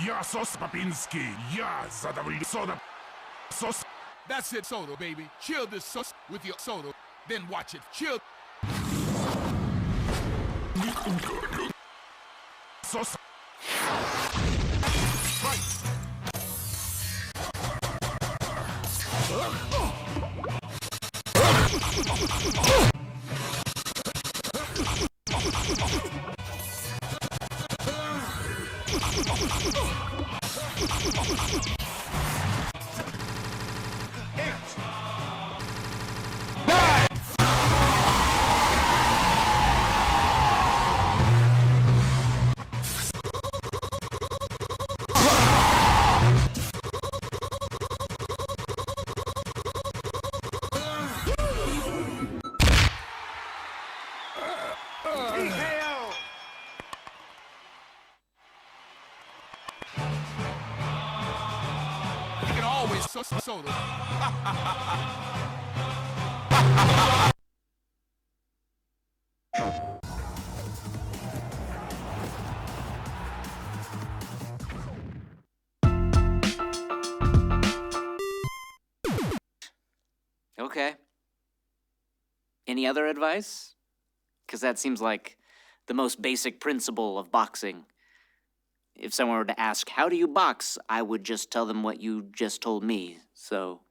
Я Сос Попинский. Я задавлю сода. Сос. That's it, soda, baby. Chill this sauce with your soda, then watch it. Chill. Сос. You can always soda. Okay. Any other advice? Because that seems like the most basic principle of boxing. If someone were to ask, how do you box? I would just tell them what you just told me, so...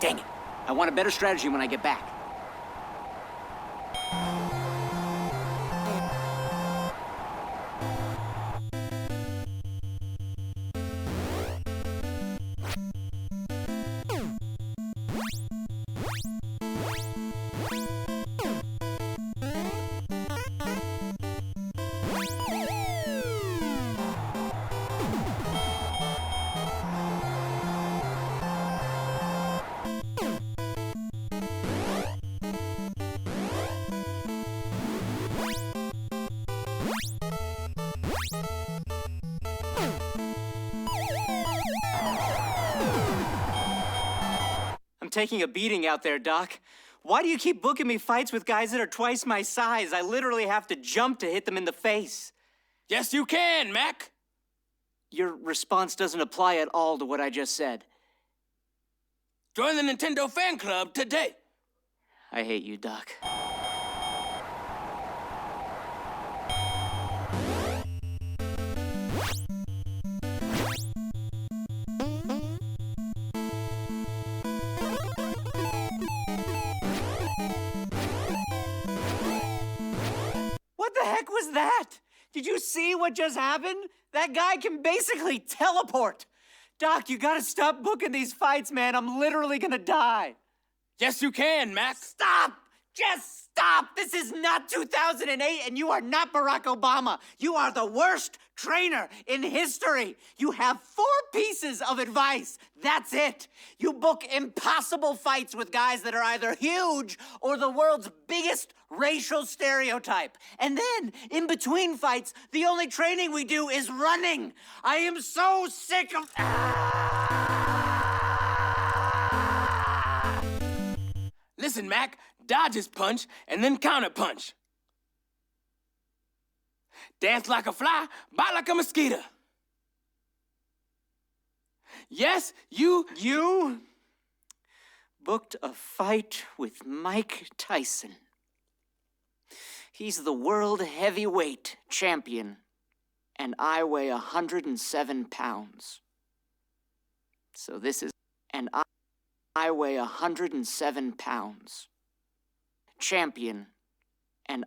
Dang it. I want a better strategy when I get back. I'm taking a beating out there, Doc. Why do you keep booking me fights with guys that are twice my size? I literally have to jump to hit them in the face. Yes, you can, Mac. Your response doesn't apply at all to what I just said. Join the Nintendo fan club today. I hate you, Doc. What the heck was that? Did you see what just happened? That guy can basically teleport. Doc, you gotta stop booking these fights, man. I'm literally gonna die. Yes, you can, Mac. Stop! Just stop! This is not 2008, and you are not Barack Obama. You are the worst trainer in history. You have 4 pieces of advice. That's it. You book impossible fights with guys that are either huge or the world's biggest racial stereotype. And then, in between fights, the only training we do is running. I am so sick of... Listen, Mac, dodge his punch and then counter punch. Dance like a fly, bite like a mosquito. Yes, you booked a fight with Mike Tyson. He's the world heavyweight champion, and I weigh 107 pounds. So this is, and I weigh 107 pounds. Champion, and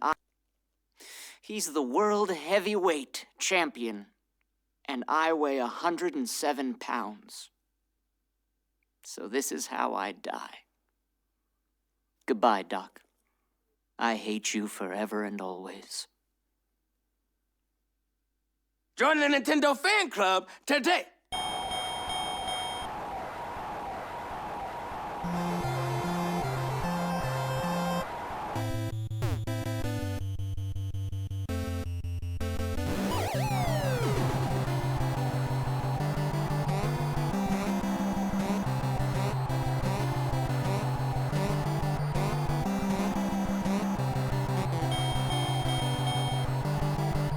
he's the world heavyweight champion, and I weigh 107 pounds. So this is how I die. Goodbye, Doc. I hate you forever and always. join the Nintendo fan club today.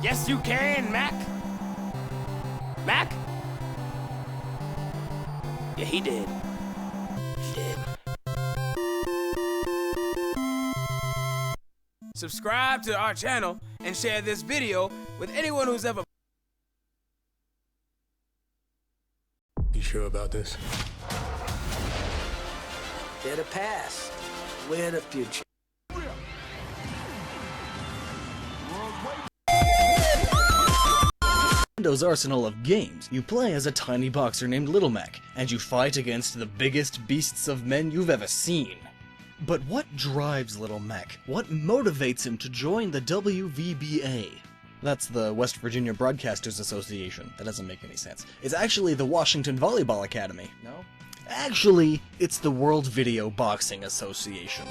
Yes, you can, Mac. Mac? Yeah, he did. He did. Subscribe to our channel and share this video with anyone who's ever... You sure about this? They're the past. We're the future. Nintendo's arsenal of games, you play as a tiny boxer named Little Mac, and you fight against the biggest beasts of men you've ever seen. But what drives Little Mac? What motivates him to join the WVBA? That's the West Virginia Broadcasters Association. That doesn't make any sense. It's actually the Washington Volleyball Academy. No? Actually, it's the World Video Boxing Association.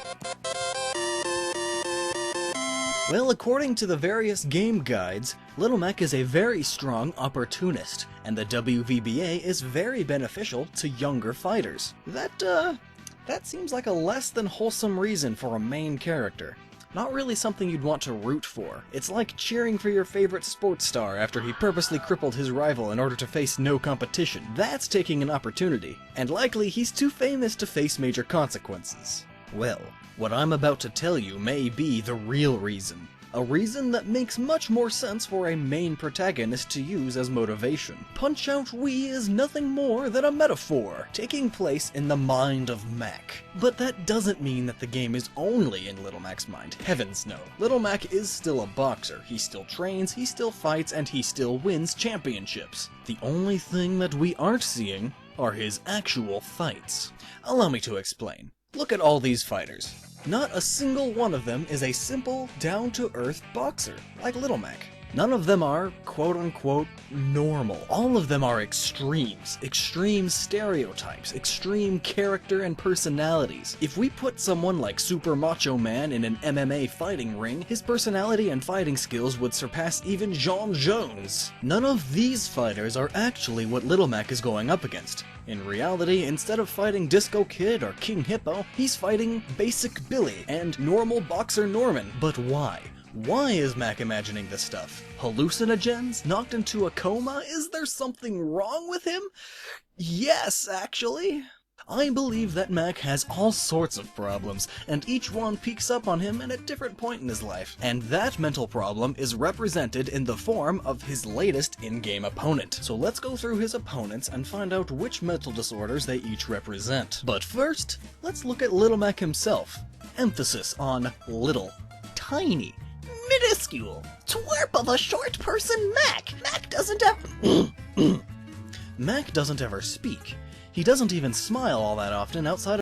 Well, according to the various game guides, Little Mac is a very strong opportunist, and the WVBA is very beneficial to younger fighters. That seems like a less than wholesome reason for a main character. Not really something you'd want to root for. It's like cheering for your favorite sports star after he purposely crippled his rival in order to face no competition. That's taking an opportunity, and likely he's too famous to face major consequences. Well, what I'm about to tell you may be the real reason. A reason that makes much more sense for a main protagonist to use as motivation. Punch-Out Wii is nothing more than a metaphor, taking place in the mind of Mac. But that doesn't mean that the game is only in Little Mac's mind. Heavens no. Little Mac is still a boxer. He still trains, he still fights, and he still wins championships. The only thing that we aren't seeing are his actual fights. Allow me to explain. Look at all these fighters. Not a single one of them is a simple, down-to-earth boxer, like Little Mac. None of them are, quote-unquote, normal. All of them are extremes, extreme stereotypes, extreme character and personalities. If we put someone like Super Macho Man in an MMA fighting ring, his personality and fighting skills would surpass even Jon Jones. None of these fighters are actually what Little Mac is going up against. In reality, instead of fighting Disco Kid or King Hippo, he's fighting Basic Billy and Normal Boxer Norman. But why? Why is Mac imagining this stuff? Hallucinogens? Knocked into a coma? Is there something wrong with him? Yes, actually. I believe that Mac has all sorts of problems, and each one peaks up on him at a different point in his life. And that mental problem is represented in the form of his latest in-game opponent. So let's go through his opponents and find out which mental disorders they each represent. But first, let's look at Little Mac himself. Emphasis on little. Tiny. Minuscule. Twerp of a short person Mac. Mac doesn't ever... Mac doesn't ever speak. He doesn't even smile all that often outside of